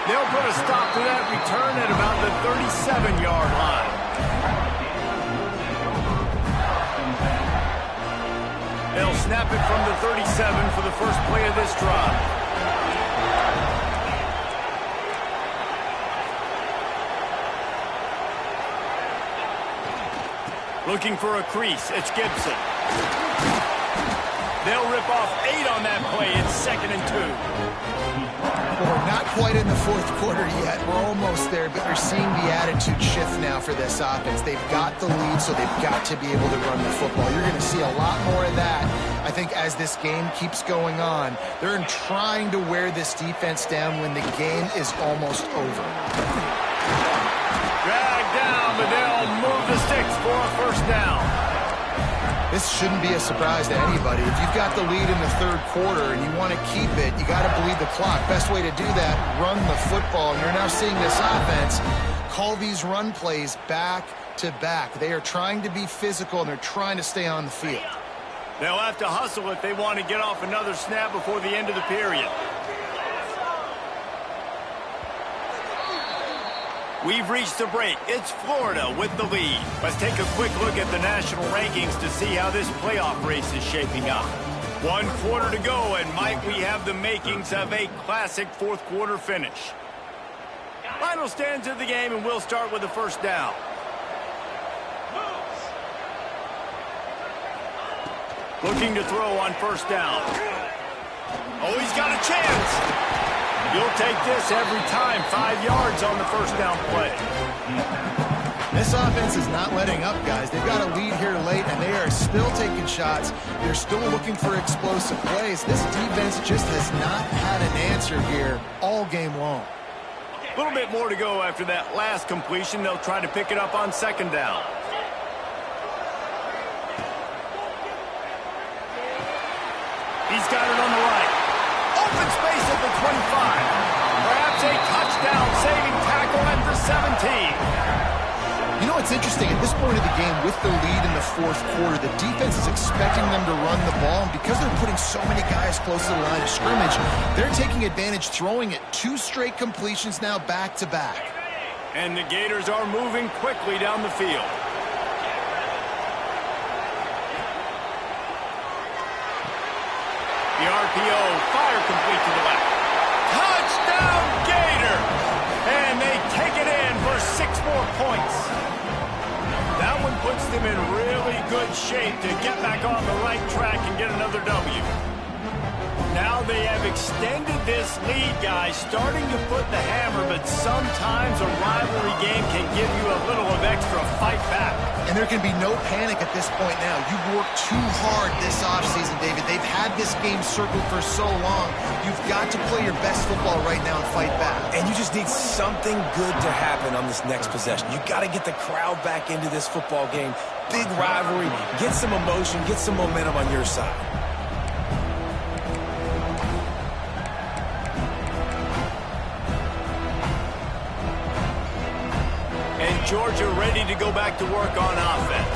[SPEAKER 1] They'll put a stop to that return at about the 37-yard line. They'll snap it from the 37 for the first play of this drive. Looking for a crease. It's Gibson. They'll rip off 8 on that play. It's 2nd and 2.
[SPEAKER 2] Well, we're not quite in the 4th quarter yet. We're almost there, but you're seeing the attitude shift now for this offense. They've got the lead, so they've got to be able to run the football. You're going to see a lot more of that, I think, as this game keeps going on. They're trying to wear this defense down when the game is almost over.
[SPEAKER 1] Drag down, but they'll move the sticks for a 1st down.
[SPEAKER 2] This shouldn't be a surprise to anybody. If you've got the lead in the 3rd quarter and you want to keep it, you got to bleed the clock. Best way to do that, run the football. And you're now seeing this offense call these run plays back to back. They are trying to be physical, and they're trying to stay on the field.
[SPEAKER 1] They'll have to hustle if they want to get off another snap before the end of the period. We've reached the break. It's Florida with the lead. Let's take a quick look at the national rankings to see how this playoff race is shaping up. 1 quarter to go, and might we have the makings of a classic 4th quarter finish. Final stands of the game, and we'll start with the 1st down. Looking to throw on 1st down. Oh, he's got a chance. You'll take this every time. 5 yards on the 1st down play.
[SPEAKER 2] This offense is not letting up, guys. They've got a lead here late, and they are still taking shots. They're still looking for explosive plays. This defense just has not had an answer here all game long.
[SPEAKER 1] A little bit more to go after that last completion. They'll try to pick it up on 2nd down. He's got it on the right. Open space at the 25. Perhaps a touchdown-saving tackle at the 17.
[SPEAKER 2] You know, it's interesting. At this point of the game, with the lead in the 4th quarter, the defense is expecting them to run the ball. And because they're putting so many guys close to the line of scrimmage, they're taking advantage, throwing it 2 straight completions now back-to-back.
[SPEAKER 1] And the Gators are moving quickly down the field. The RPO, fire complete to the left. Touchdown, Gator! And they take it in for 6 more points. That one puts them in really good shape to get back on the right track and get another W. Now they have extended this lead, guys, starting to put the hammer, but sometimes a rivalry game can give you a little of extra fight back.
[SPEAKER 2] And there can be no panic at this point now. You've worked too hard this offseason, David. They've had this game circled for so long. You've got to play your best football right now and fight back.
[SPEAKER 3] And you just need something good to happen on this next possession. You got to get the crowd back into this football game. Big rivalry. Get some emotion. Get some momentum on your side.
[SPEAKER 1] Georgia ready to go back to work on offense.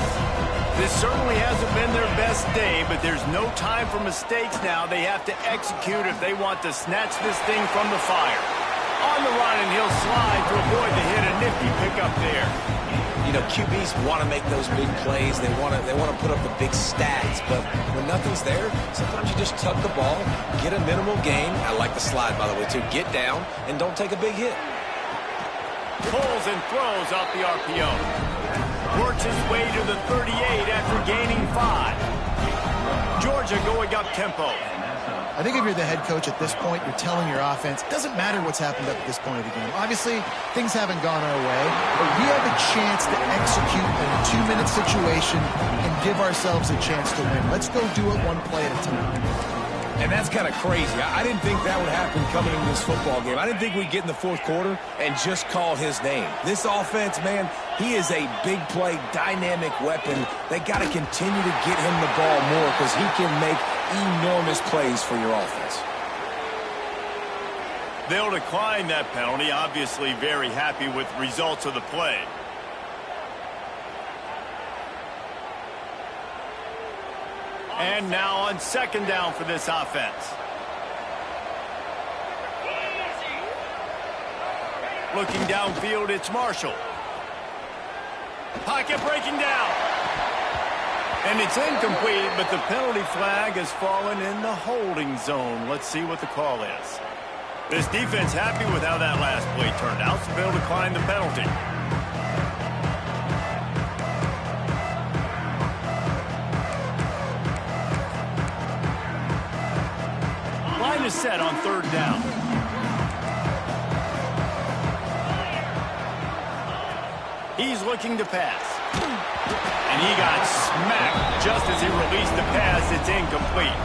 [SPEAKER 1] This certainly hasn't been their best day, but there's no time for mistakes now. They have to execute if they want to snatch this thing from the fire. On the run, and he'll slide to avoid the hit. A nifty pickup there.
[SPEAKER 3] You know, QBs want to make those big plays. They want to put up the big stats, but when nothing's there, sometimes you just tuck the ball, get a minimal gain. I like the slide, by the way, too. Get down and don't take a big hit.
[SPEAKER 1] Pulls and throws off the RPO. Works his way to the 38 after gaining 5. Georgia going up tempo.
[SPEAKER 2] I think if you're the head coach at this point, you're telling your offense, it doesn't matter what's happened up at this point of the game. Obviously, things haven't gone our way, but we have a chance to execute in a 2-minute situation and give ourselves a chance to win. Let's go do it one play at a time.
[SPEAKER 3] And that's kind of crazy. I didn't think that would happen coming in this football game. I didn't think we'd get in the fourth quarter and just call his name. This offense, man, he is a big play, dynamic weapon. They got to continue to get him the ball more because he can make enormous plays for your offense.
[SPEAKER 1] They'll decline that penalty. Obviously very happy with the results of the play. And now on second down for this offense. Looking downfield, it's Marshall. Pocket breaking down. And it's incomplete, but the penalty flag has fallen in the holding zone. Let's see what the call is. This defense happy with how that last play turned out, so they'll decline the penalty. Line is set on third down. He's looking to pass. And he got smacked just as he released the pass. It's incomplete.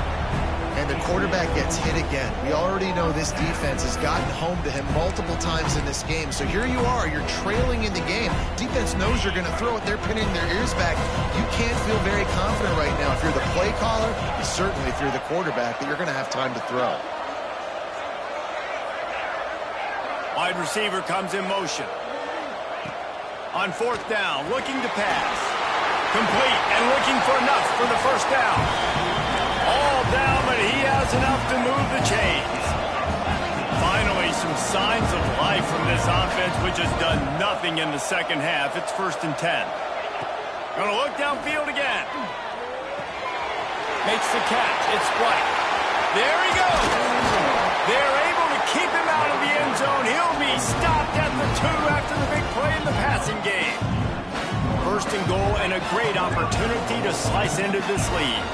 [SPEAKER 2] And the quarterback gets hit again. We already know this defense has gotten home to him multiple times in this game. So here you are, you're trailing in the game. Defense knows you're going to throw it. They're pinning their ears back. You can't feel very confident right now. If you're the play caller, and certainly if you're the quarterback, that you're going to have time to throw.
[SPEAKER 1] Wide receiver comes in motion. On fourth down, looking to pass. Complete and looking for enough for the first down. All down, but he has enough to move the chains. Finally, some signs of life from this offense, which has done nothing in the second half. It's 1st and 10. Going to look downfield again. Makes the catch. It's White. There he goes. They're able to keep him out of the end zone. He'll be stopped at the 2 after the big play in the passing game. 1st and goal and a great opportunity to slice into this lead.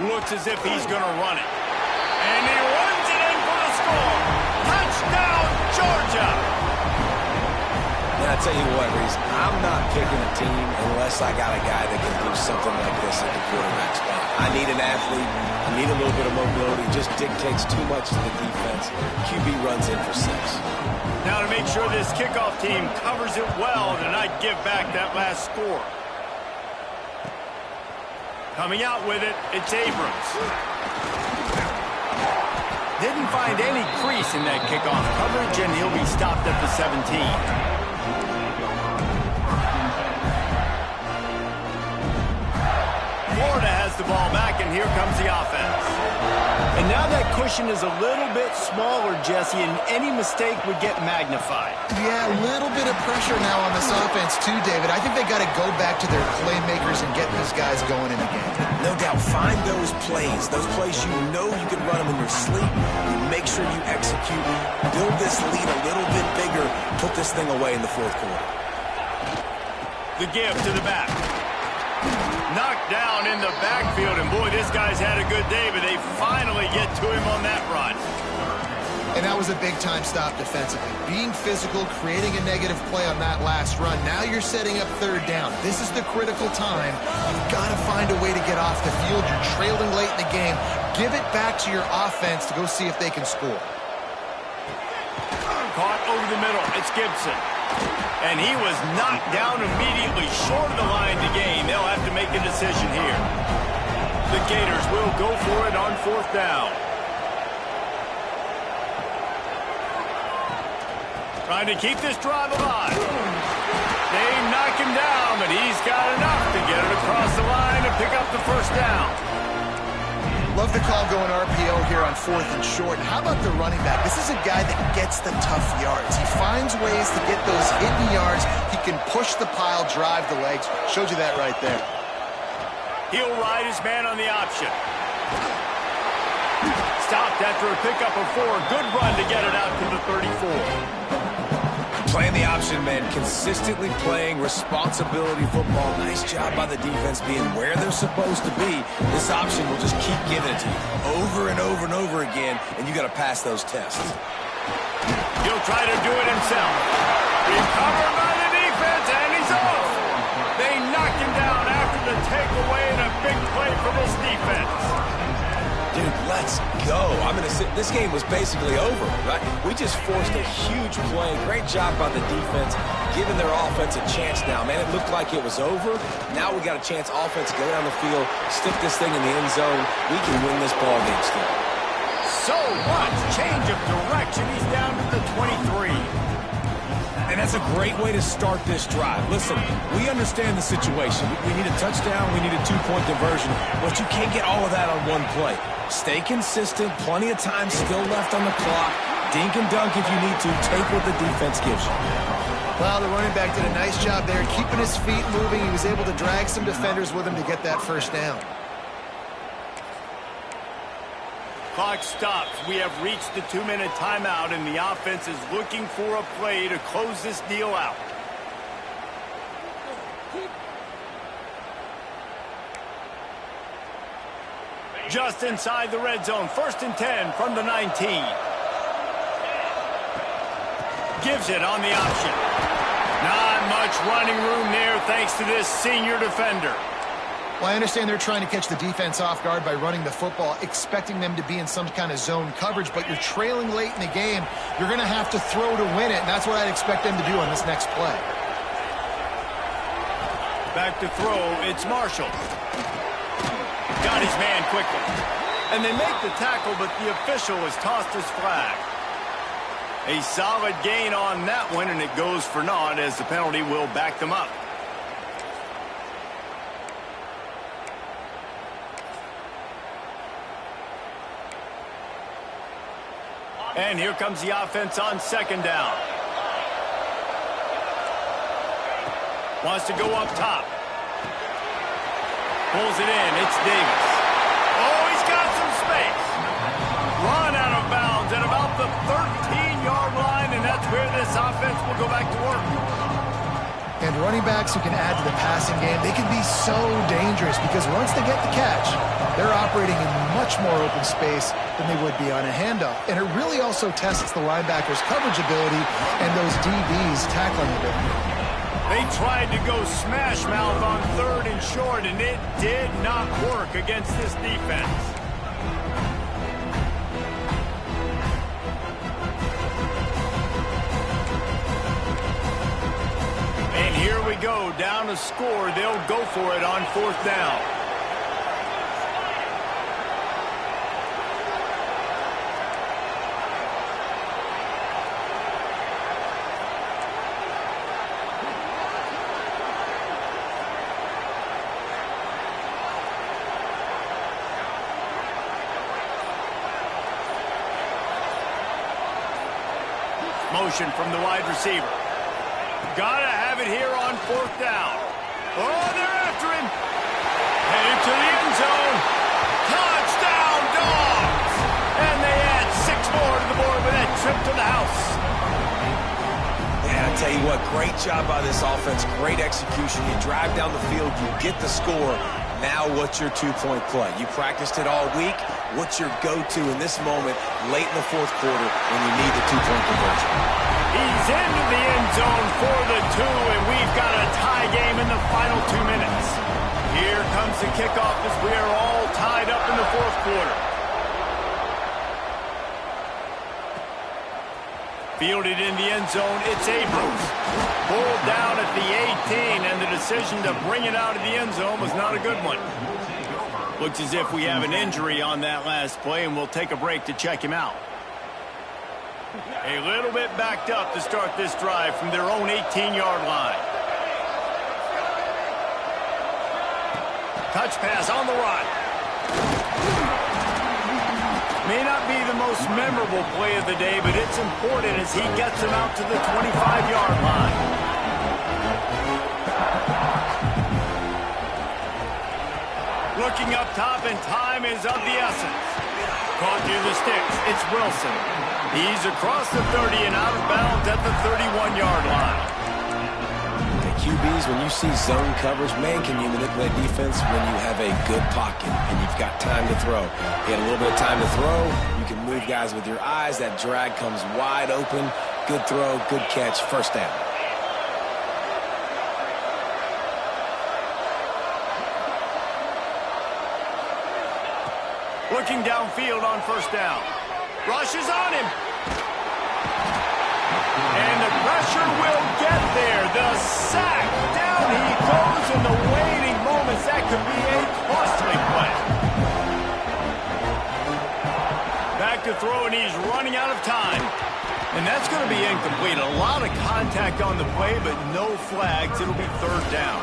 [SPEAKER 1] Looks as if he's going to run it. And he runs it in for the score. Touchdown, Georgia.
[SPEAKER 3] Yeah, I tell you what, Reese, I'm not picking a team unless I got a guy that can do something like this at the quarterback spot. I need an athlete. I need a little bit of mobility. It just dictates too much to the defense. QB runs in for 6.
[SPEAKER 1] Now to make sure this kickoff team covers it well and not give back that last score. Coming out with it, it's Abrams. Didn't find any crease in that kickoff coverage, and he'll be stopped at the 17. Florida has the ball back, and here comes the offense. And now that cushion is a little bit smaller, Jesse, and any mistake would get magnified.
[SPEAKER 2] Yeah, a little bit of pressure now on this offense too, David. I think they got to go back to their playmakers and get these guys going in the game.
[SPEAKER 3] No doubt, find those plays you know you can run them in your sleep. You make sure you execute, build this lead a little bit bigger, put this thing away in the fourth quarter.
[SPEAKER 1] The give to the back. Knocked down in the backfield, and boy, this guy's had a good day, but they finally get to him on that run.
[SPEAKER 2] And that was a big-time stop defensively. Being physical, creating a negative play on that last run. Now you're setting up third down. This is the critical time. You've got to find a way to get off the field. You're trailing late in the game. Give it back to your offense to go see if they can score.
[SPEAKER 1] Caught over the middle. It's Gibson. And he was knocked down immediately short of the line to gain. They'll have to make a decision here. The Gators will go for it on fourth down. Trying to keep this drive alive. They knock him down, but he's got enough to get it across the line and pick up the first down.
[SPEAKER 2] Love the call going RPO here on fourth and short. How about the running back? This is a guy that gets the tough yards. He finds ways to get those hidden yards. He can push the pile, drive the legs. Showed you that right there.
[SPEAKER 1] He'll ride his man on the option. Stopped after a pickup of 4. Good run to get it out to the 34.
[SPEAKER 3] Playing the option, man. Consistently playing responsibility football. Nice job by the defense being where they're supposed to be. This option will just keep giving it to you over and over and over again, and you got to pass those tests.
[SPEAKER 1] He'll try to do it himself. Recovered by the defense, and he's off. They knocked him down after the takeaway and a big play for this defense.
[SPEAKER 3] Dude, let's go. I'm going to say this game was basically over, right? We just forced a huge play. Great job by the defense, giving their offense a chance now. Man, it looked like it was over. Now we got a chance offense to go down the field, stick this thing in the end zone. We can win this ball game still.
[SPEAKER 1] So much change of direction. He's down to the 23.
[SPEAKER 3] And that's a great way to start this drive. Listen, we understand the situation. We need a touchdown. We need a two-point conversion. But you can't get all of that on one play. Stay consistent. Plenty of time still left on the clock. Dink and dunk if you need to. Take what the defense gives you.
[SPEAKER 2] Well, the running back did a nice job there, keeping his feet moving. He was able to drag some defenders with him to get that first down.
[SPEAKER 1] Clock stops. We have reached the 2-minute timeout, and the offense is looking for a play to close this deal out. Just inside the red zone. 1st and 10 from the 19. Gives it on the option. Not much running room there thanks to this senior defender.
[SPEAKER 2] Well, I understand they're trying to catch the defense off guard by running the football, expecting them to be in some kind of zone coverage, but you're trailing late in the game. You're going to have to throw to win it, and that's what I'd expect them to do on this next play.
[SPEAKER 1] Back to throw, it's Marshall. Got his man quickly. And they make the tackle, but the official has tossed his flag. A solid gain on that one, and it goes for naught as the penalty will back them up. And here comes the offense on 2nd down. Wants to go up top. Pulls it in. It's Davis. Oh, he's got some space. Run out of bounds at about the 13-yard line, and that's where this offense will go back to work.
[SPEAKER 2] And running backs who can add to the passing game, they can be so dangerous because once they get the catch, they're operating in much more open space than they would be on a handoff. And it really also tests the linebacker's coverage ability and those DBs' tackling ability.
[SPEAKER 1] They tried to go smash mouth on 3rd and short, and it did not work against this defense. And here we go, down to score. They'll go for it on 4th down. Motion from the wide receiver. Gotta have it here on 4th down. Oh, they're after him. Headed to the end zone. Touchdown, Dogs! And they add 6 more to the board with that trip to the house.
[SPEAKER 3] Yeah, tell you what, great job by this offense, great execution. You drive down the field, you get the score. Now what's your two-point play? You practiced it all week. What's your go-to in this moment late in the fourth quarter when you need the two-point conversion?
[SPEAKER 1] He's into the end zone for the two, and we've got a tie game in the final 2 minutes. Here comes the kickoff as we are all tied up in the fourth quarter. Fielded in the end zone, it's Abrams. Pulled down at the 18, and the decision to bring it out of the end zone was not a good one. Looks as if we have an injury on that last play, and we'll take a break to check him out. A little bit backed up to start this drive from their own 18-yard line. Touch pass on the run. May not be the most memorable play of the day, but it's important as he gets him out to the 25-yard line. Looking up top, and time is of the essence. Caught near the sticks. It's Wilson. He's across the 30 and out of bounds at the 31-yard line.
[SPEAKER 3] QBs, when you see zone coverage, man, can you manipulate defense when you have a good pocket and you've got time to throw. You had a little bit of time to throw. You can move guys with your eyes. That drag comes wide open. Good throw, good catch, first down.
[SPEAKER 1] Looking downfield on first down. Rushes on him. And the pressure will get there. The sack. Down he goes in the waiting moments. That could be a costly play. Back to throw, and he's running out of time. And that's going to be incomplete. A lot of contact on the play, but no flags. It'll be third down.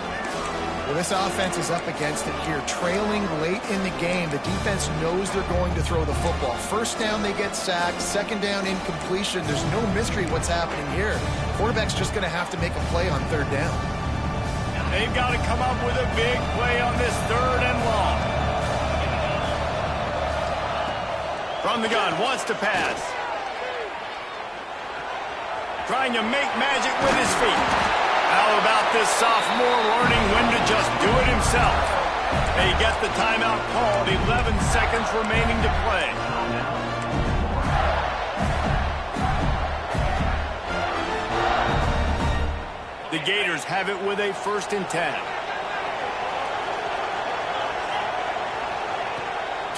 [SPEAKER 2] Well, this offense is up against it here. Trailing late in the game, the defense knows they're going to throw the football. First down, they get sacked. Second down, incompletion. There's no mystery what's happening here. Quarterback's just going to have to make a play on third down.
[SPEAKER 1] They've got to come up with a big play on this third and long. From the gun, wants to pass. Trying to make magic with his feet. How about this sophomore learning when to just do it himself? They get the timeout called, 11 seconds remaining to play. The Gators have it with a 1st and 10.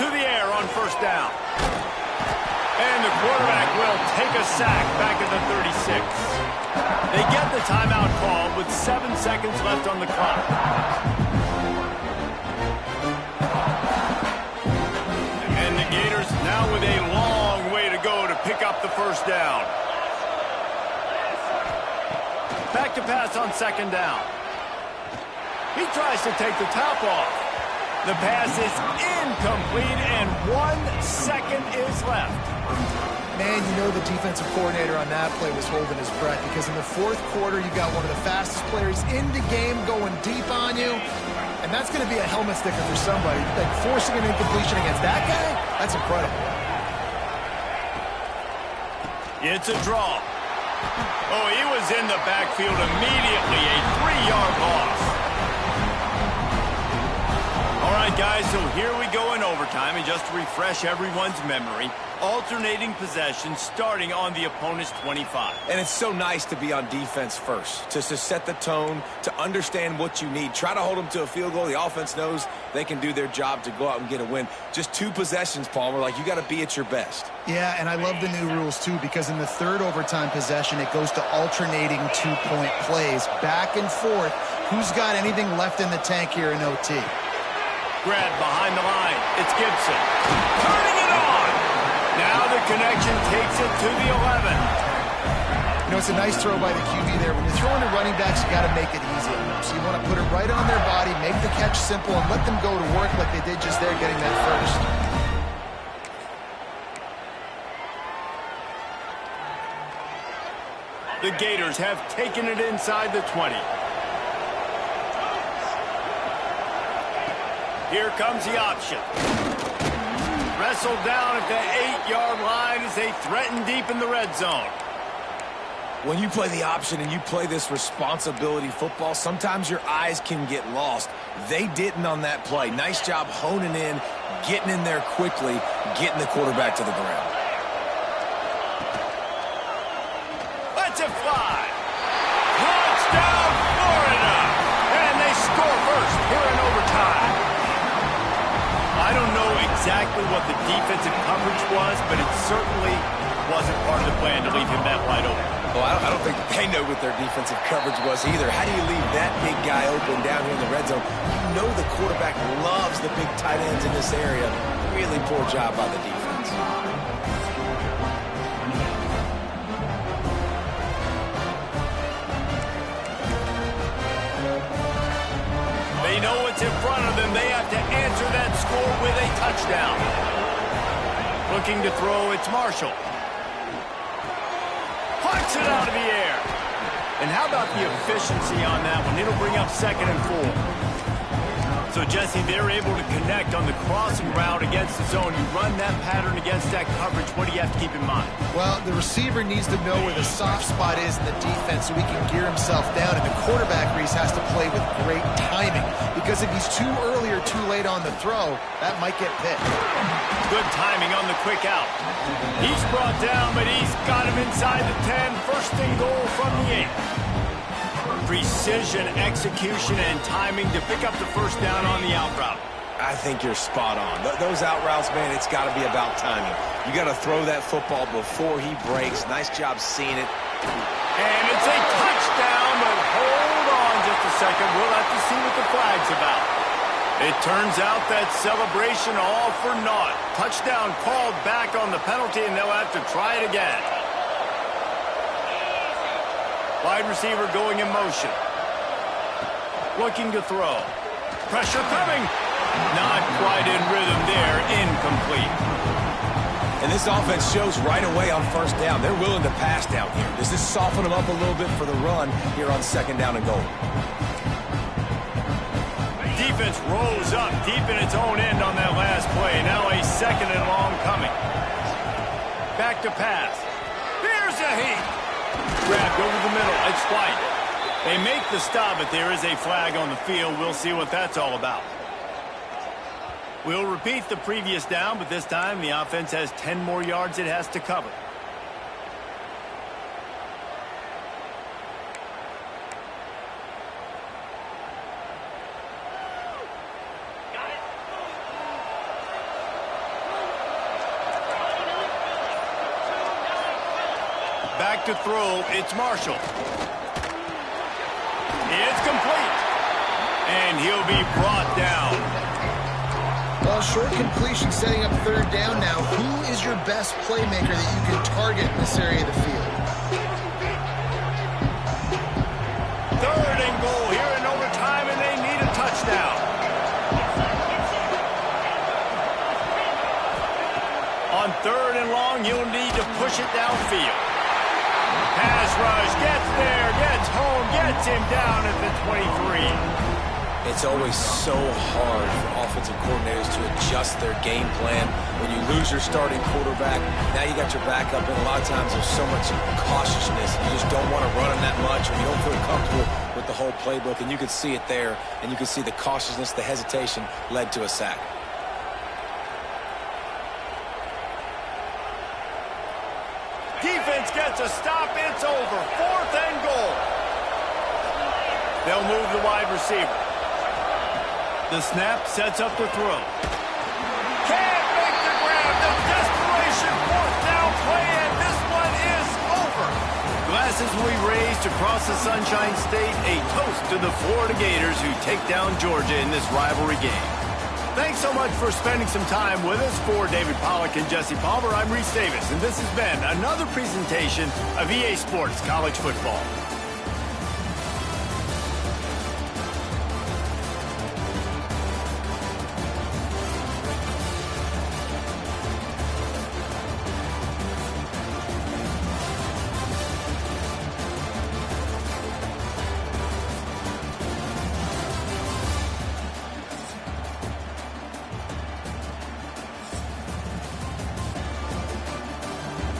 [SPEAKER 1] To the air on first down. And the quarterback will take a sack back at the 36. They get the timeout called with 7 seconds left on the clock. And the Gators now with a long way to go to pick up the first down. Back to pass on second down. He tries to take the top off. The pass is incomplete, and 1 second is left.
[SPEAKER 2] Man, you know the defensive coordinator on that play was holding his breath, because in the fourth quarter, you got one of the fastest players in the game going deep on you, and that's going to be a helmet sticker for somebody. Like, forcing an incompletion against that guy, that's incredible.
[SPEAKER 1] It's a draw. Oh, he was in the backfield immediately, a 3-yard loss. All right, guys, so here we go in overtime, and just to refresh everyone's memory, alternating possession starting on the opponent's 25.
[SPEAKER 3] And it's so nice to be on defense first, to set the tone, to understand what you need. Try to hold them to a field goal. The offense knows they can do their job to go out and get a win. Just 2 possessions, Palmer, like you got to be at your best.
[SPEAKER 2] Yeah, and I love the new rules, too, because in the third overtime possession, it goes to alternating 2-point plays, back and forth. Who's got anything left in the tank here in OT?
[SPEAKER 1] Grab behind the line. It's Gibson. Turning it on. Now the connection takes it to the 11.
[SPEAKER 2] You know, it's a nice throw by the QB there. When you're throwing to running backs, you got to make it easy. So you want to put it right on their body, make the catch simple, and let them go to work like they did just there getting that first.
[SPEAKER 1] The Gators have taken it inside the 20. Here comes the option. Wrestled down at the 8-yard line as they threaten deep in the red zone.
[SPEAKER 3] When you play the option and you play this responsibility football, sometimes your eyes can get lost. They didn't on that play. Nice job honing in, getting in there quickly, getting the quarterback to the ground.
[SPEAKER 1] Let's it fly. Touchdown, Florida. And they score first here in overtime. I don't know exactly what the defensive coverage was, but it certainly wasn't part of the plan to leave him that wide open.
[SPEAKER 3] Well, I don't think they know what their defensive coverage was either. How do you leave that big guy open down here in the red zone? You know the quarterback loves the big tight ends in this area. Really poor job by the defense.
[SPEAKER 1] They know what's in front of them. They have to answer that score with a touchdown. Looking to throw, it's Marshall. Punts it out of the air. And how about the efficiency on that one? It'll bring up 2nd and 4. So, Jesse, they're able to connect on the crossing route against the zone. You run that pattern against that coverage. What do you have to keep in mind?
[SPEAKER 2] Well, the receiver needs to know where the soft spot is in the defense so he can gear himself down. And the quarterback, Reese, has to play with great timing. Because if he's too early or too late on the throw, that might get picked.
[SPEAKER 1] Good timing on the quick out. He's brought down, but he's got him inside the 10. 1st and goal from the 8. Precision, execution, and timing to pick up the 1st down on the out route.
[SPEAKER 3] I think you're spot on. Those out routes, man, it's got to be about timing. You got to throw that football before he breaks. Nice job seeing it.
[SPEAKER 1] And it's a touchdown, but hold on just a second. We'll have to see what the flag's about. It turns out that celebration all for naught. Touchdown called back on the penalty, and they'll have to try it again. Wide receiver going in motion. Looking to throw. Pressure coming. Not quite in rhythm there. Incomplete.
[SPEAKER 3] And this offense shows right away on 1st down. They're willing to pass down here. Does this soften them up a little bit for the run here on 2nd down and goal?
[SPEAKER 1] Defense rose up deep in its own end on that last play. Now a 2nd and long coming. Back to pass. Here's a heat. Grabbed over the middle. It's White. They make the stop, but there is a flag on the field. We'll see what that's all about. We'll repeat the previous down, but this time the offense has 10 more yards it has to cover. Back to throw, it's Marshall. It's complete. And he'll be brought down.
[SPEAKER 2] Well, short completion setting up 3rd down now. Who is your best playmaker that you can target in this area of the field?
[SPEAKER 1] 3rd and goal here in overtime, and they need a touchdown. On 3rd and long, you'll need to push it downfield. Pass rush, gets there, gets home, gets him down at the 23.
[SPEAKER 3] It's always so hard for offensive coordinators to adjust their game plan. When you lose your starting quarterback, now you got your backup, and a lot of times there's so much cautiousness. You just don't want to run him that much, or you don't feel comfortable with the whole playbook, and you can see it there, and you can see the cautiousness, the hesitation led to a sack.
[SPEAKER 1] Defense gets a stop. It's over. 4th and goal. They'll move the wide receiver. The snap sets up the throw. Can't make the grab. The desperation 4th down play, and this one is over. Glasses will be raised across the Sunshine State. A toast to the Florida Gators who take down Georgia in this rivalry game. Thanks so much for spending some time with us. For David Pollack and Jesse Palmer, I'm Reese Davis, and this has been another presentation of EA Sports College Football.